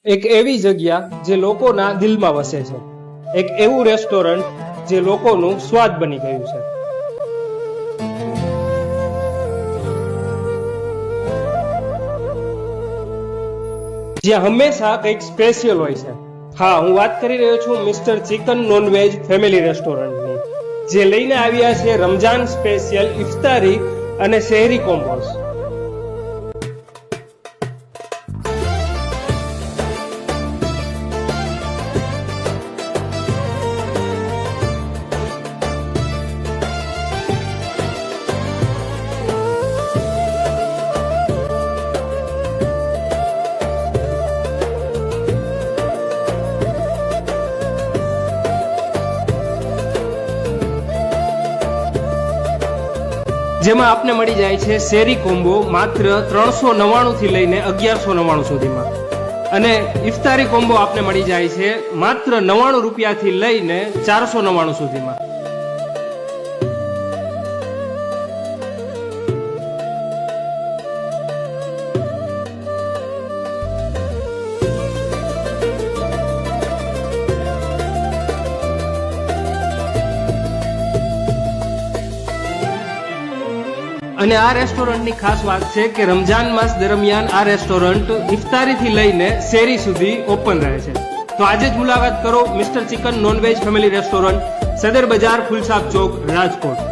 એક એવી જગ્યા જે લોકોના દિલમાં વસે છે, એક એવું રેસ્ટોરન્ટ જે લોકોનું સ્વાદ બની ગયું છે. જ્યાં હંમેશા કંઈક સ્પેશિયલ હોય છે. હા, હું વાત કરી રહ્યો છું મિસ્ટર ચિકન નોનવેજ ફેમિલી રેસ્ટોરન્ટની, જે લઈને આવ્યા છે રમજાન સ્પેશિયલ ઇફતારી અને શહેરી કોમ્બોસ. જેમાં આપને મળી જાય છે શેરી કોમ્બો માત્ર 399 થી લઈને 1199 સુધીમાં, અને ઇફતારી કોમ્બો આપને મળી જાય છે માત્ર 99 રૂપિયાથી લઈને 499 સુધીમાં. અને આ રેસ્ટોરન્ટની ખાસ વાત છે કે રમજાન માસ દરમિયાન આ રેસ્ટોરન્ટ ઇફતારીથી લઈને શેરી સુધી ઓપન રહે છે. તો આજે જ મુલાકાત કરો mister chicken non veg family restaurant, Sadar Bazar, ફુલસાબ ચોક, રાજકોટ.